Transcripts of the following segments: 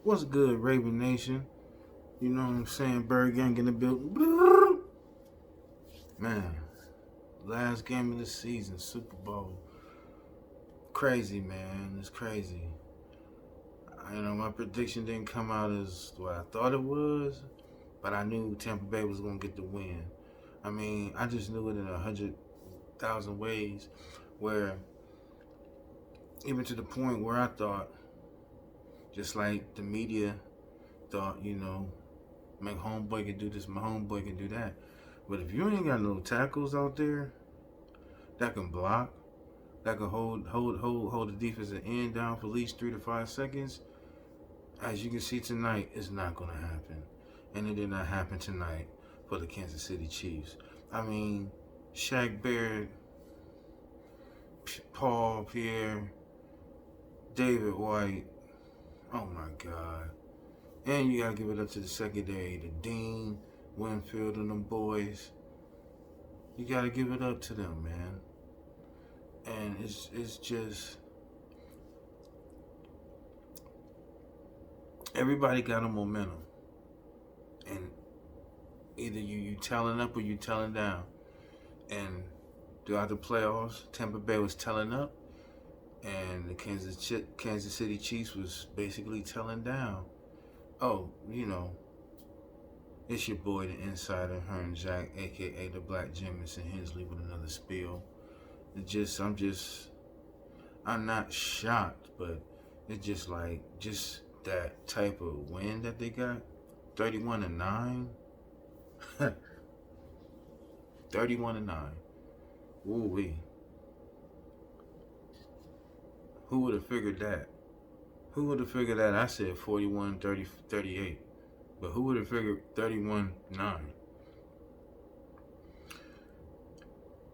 What's good, Raven Nation? You know what I'm saying? Bird Gang in the building. Man, last game of the season, Super Bowl. Crazy, man. It's crazy. My prediction didn't come out as what I thought it was, but I knew Tampa Bay was going to get the win. I just knew it in 100,000 ways, where even to the point where I thought, just like the media thought, my homeboy can do this, my homeboy can do that. But if you ain't got no tackles out there that can block, that can hold the defensive end down for at least 3 to 5 seconds, as you can see tonight, it's not gonna happen. And it did not happen tonight for the Kansas City Chiefs. Shaq Barrett, Paul Pierre, David White, oh my God. And you gotta give it up to the secondary, the Dean, Winfield, and them boys. You gotta give it up to them, man. And it's just everybody got a momentum, and either you telling up or you telling down. And throughout the playoffs, Tampa Bay was telling up, and the Kansas City Chiefs was basically telling down. Oh, it's your boy, the Insider, Hearn Jack, aka the Black Jamison Hensley, with another spiel. I'm not shocked, but it's just like, that type of win that they got. 31-9. 31-9. Woo-wee. Who would have figured that? Who would have figured that? I said 41, 30, 38. But who would have figured 31-9?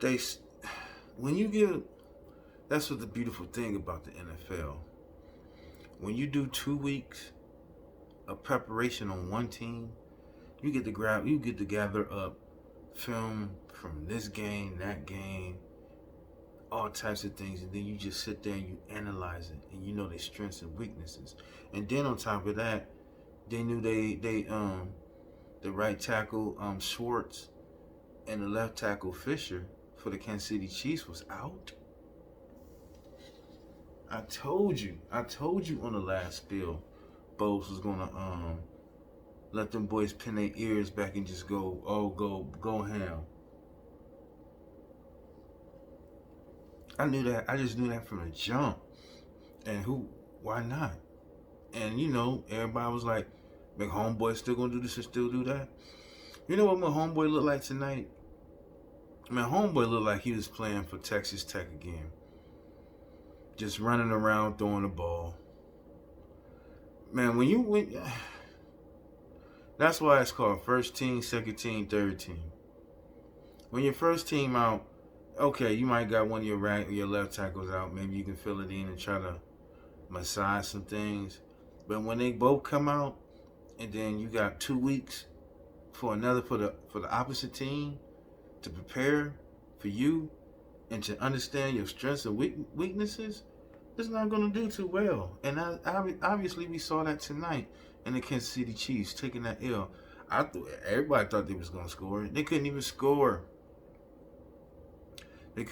That's what the beautiful thing about the NFL. When you do 2 weeks of preparation on one team, you get to gather up film from this game, that game, all types of things, and then you just sit there and you analyze it, and you know their strengths and weaknesses. And then on top of that, they knew the right tackle Schwartz and the left tackle Fisher for the Kansas City Chiefs was out. I told you on the last spiel, Bose was gonna let them boys pin their ears back and just go ham. I knew that. I just knew that from the jump. And why not? And everybody was like, "My homeboy still gonna do this and still do that." You know what my homeboy looked like tonight? My homeboy looked like he was playing for Texas Tech again. Just running around throwing the ball. Man, that's why it's called first team, second team, third team. When your first team out, okay, you might got one of your left tackles out. Maybe you can fill it in and try to massage some things. But when they both come out, and then you got 2 weeks for the opposite team to prepare for you and to understand your strengths and weaknesses, it's not going to do too well. And obviously we saw that tonight in the Kansas City Chiefs taking that L. Everybody thought they was going to score. They couldn't even score. You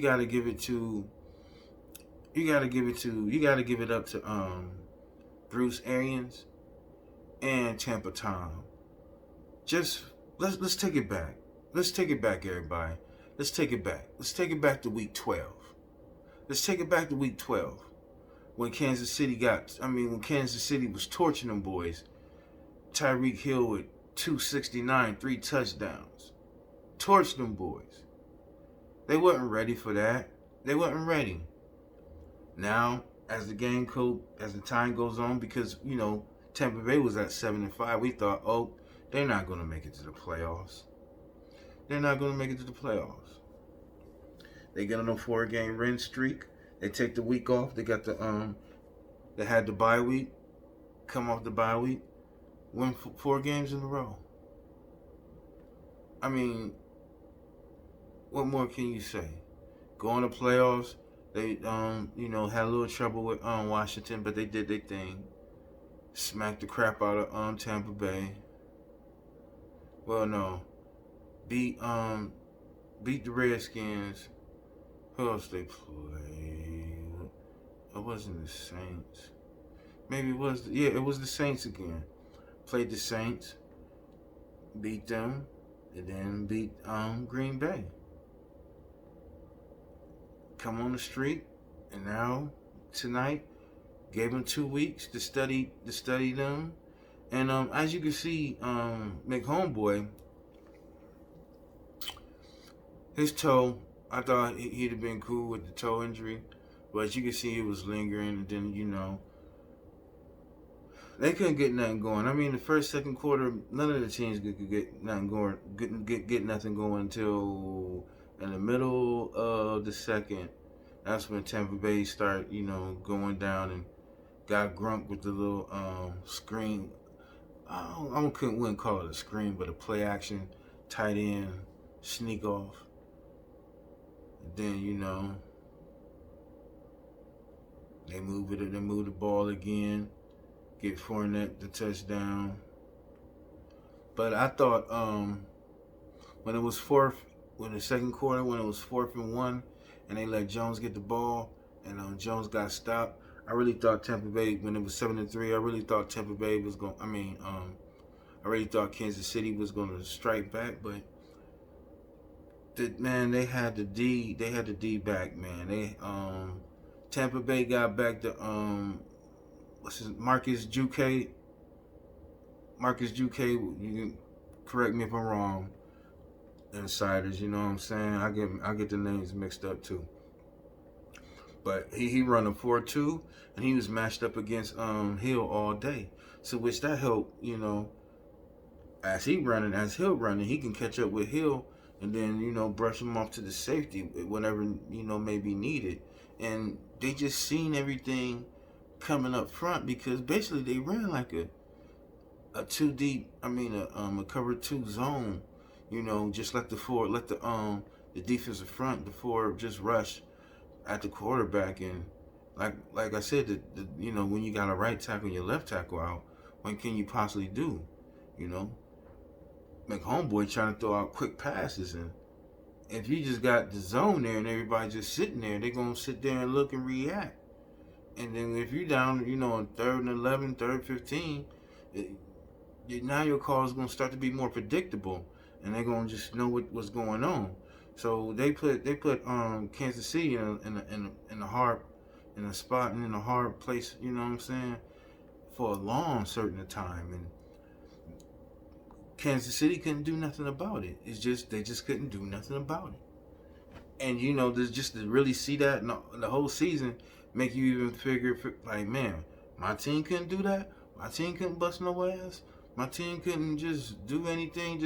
got to give it up to Bruce Arians and Tamp Tom. Just let's take it back. Let's take it back, everybody. Let's take it back. Let's take it back to week 12. Let's take it back to week 12. When Kansas City was torching them boys. Tyreek Hill with 269, 3 touchdowns. Torched them boys. They wasn't ready for that. They wasn't ready. Now, as the time goes on, because Tampa Bay was at 7-5, we thought, oh, they're not going to make it to the playoffs. They're not going to make it to the playoffs. They get on a 4-game win streak. They take the week off. They got they had the bye week. Come off the bye week. Win 4 games in a row. What more can you say? Going to playoffs. They had a little trouble with Washington, but they did their thing. smacked the crap out of Tampa Bay. Well, no, beat beat the Redskins. Who else they played? It wasn't the Saints. Maybe it was. Yeah, it was the Saints again. Played the Saints, beat them, and then beat Green Bay. Come on the street, and now tonight gave them 2 weeks to study them. And as you can see, McHomeboy, his toe, I thought he'd have been cool with the toe injury, but as you can see, it was lingering. And then they couldn't get nothing going. I mean, the first, second quarter, none of the teams could get nothing going. Get nothing going until in the middle of the second. That's when Tampa Bay started, going down and got Grunk with the little screen. Wouldn't call it a screen, but a play action, tight end, sneak off. Then they move the ball again, get Fournette the touchdown. But I thought when it was the second quarter, when it was 4th-and-1, and they let Jones get the ball, and Jones got stopped. I really thought Tampa Bay, when it was 7-3, I really thought Tampa Bay was going. I really thought Kansas City was going to strike back, but they had the D back, man. Tampa Bay got back to Marcus Juke. You can correct me if I'm wrong, insiders. You know what I'm saying? I get the names mixed up too. But he run a 4-2, and he was matched up against Hill all day. So which that helped, as Hill running, he can catch up with Hill and then, brush him off to the safety whenever, may be needed. And they just seen everything coming up front because basically they ran like a 2 deep, a cover 2 zone, just let the defensive front, the forward just rush at the quarterback. And like I said, when you got a right tackle and your left tackle out, what can you possibly do? McHomeboy trying to throw out quick passes, and if you just got the zone there and everybody just sitting there, they're gonna sit there and look and react. And then if you're down, in 3rd and 11, 3rd 15, now your call is gonna start to be more predictable, and they're gonna just know what's going on. So they put Kansas City in a hard spot and in a hard place, for a long certain time. And Kansas City couldn't do nothing about it. They just couldn't do nothing about it. And there's just to really see that the whole season make you even figure like, man, my team couldn't do that. My team couldn't bust no ass. My team couldn't just do anything.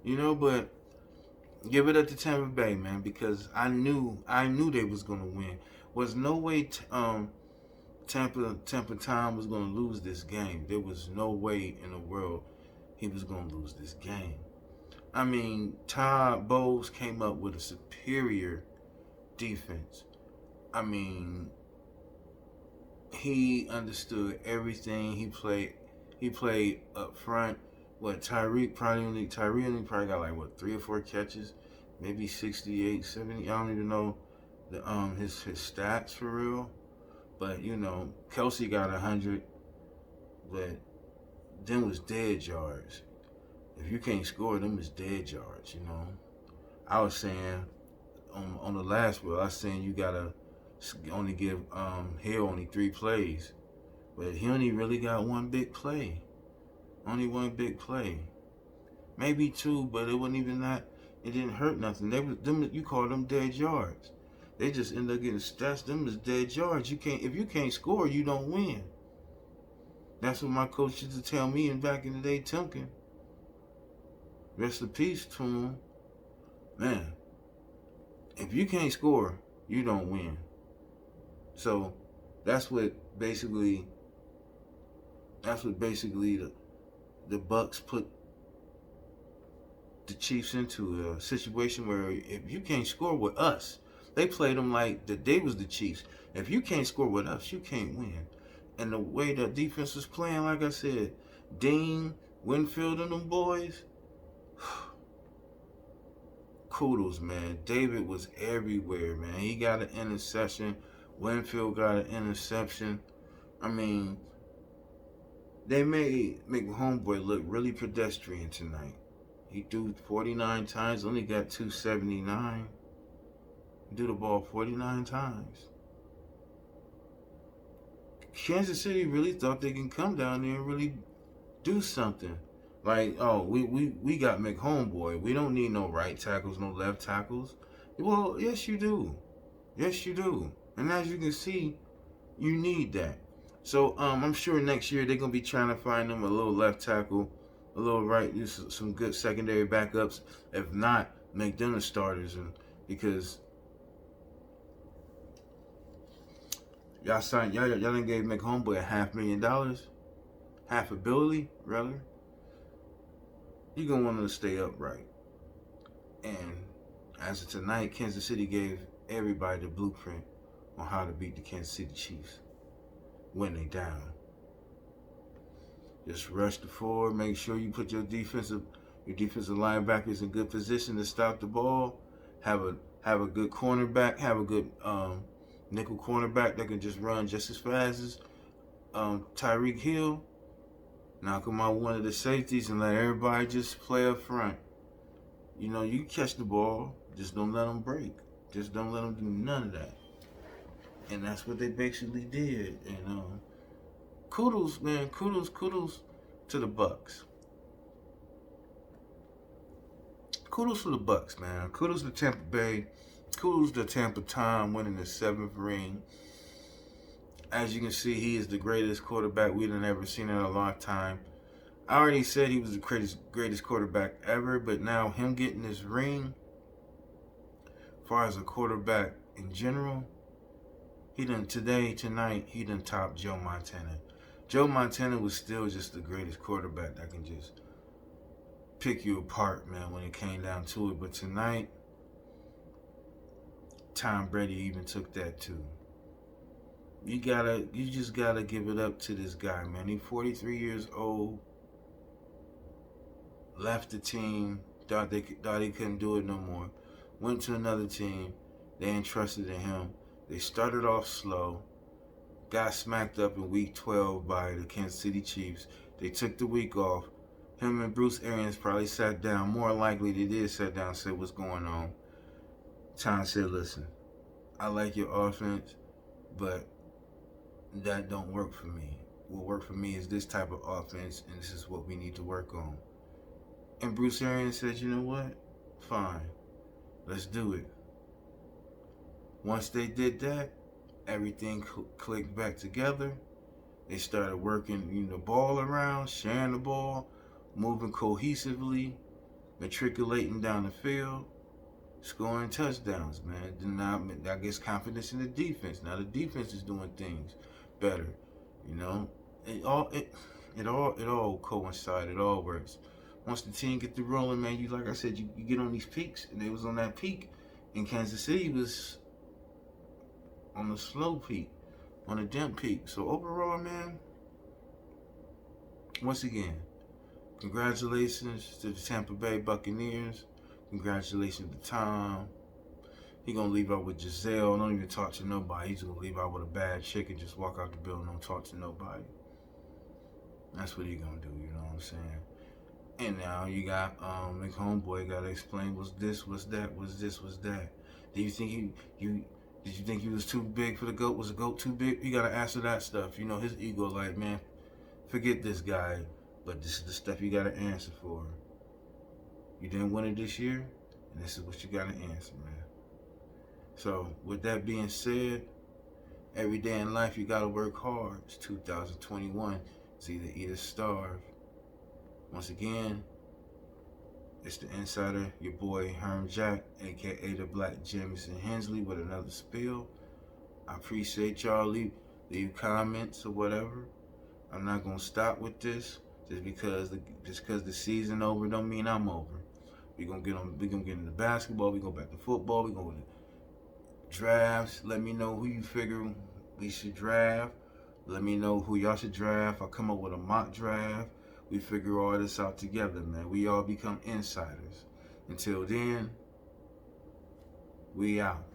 But give it up to Tampa Bay, man, because I knew they was gonna win. Was no way Tampa Tom was gonna lose this game. There was no way in the world he was gonna lose this game. Todd Bowles came up with a superior defense. He understood everything. He played up front. Tyree probably got like 3 or 4 catches, maybe 68, 70. I don't even know his stats for real. But Kelsey got 100, but them was dead yards. If you can't score, them is dead yards. I was saying on the last wheel, I was saying you gotta only give Hill only 3 plays, but he only really got 1 big play. Only 1 big play, maybe 2, but it wasn't even that. It didn't hurt nothing. You call them dead yards. They just end up getting stats. Them is dead yards. If you can't score, you don't win. That's what my coach used to tell me back in the day, Timken. Rest in peace to him. Man, if you can't score, you don't win. So that's what basically the Bucks put the Chiefs into a situation where if you can't score with us, they played them like they was the Chiefs. If you can't score with us, you can't win. And the way that defense was playing, like I said, Dean, Winfield, and them boys, kudos, man. David was everywhere, man. He got an interception. Winfield got an interception. I mean, they made homeboy look really pedestrian tonight. He threw 49 times, only got 279. He threw the ball 49 times. Kansas City really thought they can come down there and really do something. Like, oh, we got McHomeboy. We don't need no right tackles, no left tackles. Well, yes you do. Yes you do. And as you can see, you need that. So I'm sure next year they're gonna be trying to find them a little left tackle, a little right, some good secondary backups. If not, make them the starters, and because y'all done gave McHomeboy $500,000, $500 million rather. You're gonna want to stay upright. And as of tonight, Kansas City gave everybody the blueprint on how to beat the Kansas City Chiefs when they down. Just rush the forward. Make sure you put your defensive linebackers in good position to stop the ball. Have a good cornerback. Have a good nickel cornerback that can just run just as fast as Tyreek Hill. Knock him out one of the safeties and let everybody just play up front. You know, you catch the ball, just don't let them break. Just don't let them do none of that. And that's what they basically did. And kudos, man, kudos to the Bucs. Kudos to the Bucs, man. Kudos to Tampa Bay. Kudos to Tampa Tom winning the 7th ring. As you can see, he is the greatest quarterback we've ever seen in a long time. I already said he was the greatest quarterback ever, but now him getting this ring, as far as a quarterback in general, tonight, he done topped Joe Montana. Joe Montana was still just the greatest quarterback that can just pick you apart, man, when it came down to it. But tonight, Tom Brady even took that too. You just gotta give it up to this guy, man. He's 43 years old. Left the team, thought he couldn't do it no more. Went to another team. They entrusted in him. They started off slow. Got smacked up in week 12 by the Kansas City Chiefs. They took the week off. Him and Bruce Arians probably sat down. More likely they did sit down and said, what's going on? Tom said, listen, I like your offense, but that don't work for me. What work for me is this type of offense, and this is what we need to work on. And Bruce Arians said, you know what? Fine. Let's do it. Once they did that, everything clicked back together. They started working the ball around, sharing the ball, moving cohesively, matriculating down the field, scoring touchdowns, man. Then now, I guess confidence in the defense. Now the defense is doing things better. You know, it all coincides. It all works. Once the team get to rolling, man, like I said, you get on these peaks, and they was on that peak, and Kansas City was on the slow peak, on a dim peak. So overall, man, once again, congratulations to the Tampa Bay Buccaneers. Congratulations to Tom. He gonna leave out with Giselle. Don't even talk to nobody. He's gonna leave out with a bad chick and just walk out the building. Don't talk to nobody. That's what he gonna do. You know what I'm saying? And now you got McHomeboy gotta explain what's this, what's that, what's this, what's that. Did you think did you think he was too big for the GOAT? Was the GOAT too big? You gotta answer that stuff. You know, his ego, like, man, forget this guy, but this is the stuff you gotta answer for. You didn't win it this year, and this is what you gotta answer, man. So with that being said, every day in life you gotta work hard. It's 2021. It's either eat or starve. Once again, it's the Insider, your boy Herm Jack, aka the Black Jamison Hensley, with another spill. I appreciate y'all. Leave comments or whatever. I'm not gonna stop with this just because the season over don't mean I'm over. We gonna get into basketball. We go back to football. We go to drafts. Let me know who you figure we should draft. Let me know who y'all should draft. I'll come up with a mock draft. We figure all this out together, man. We all become insiders. Until then, we out.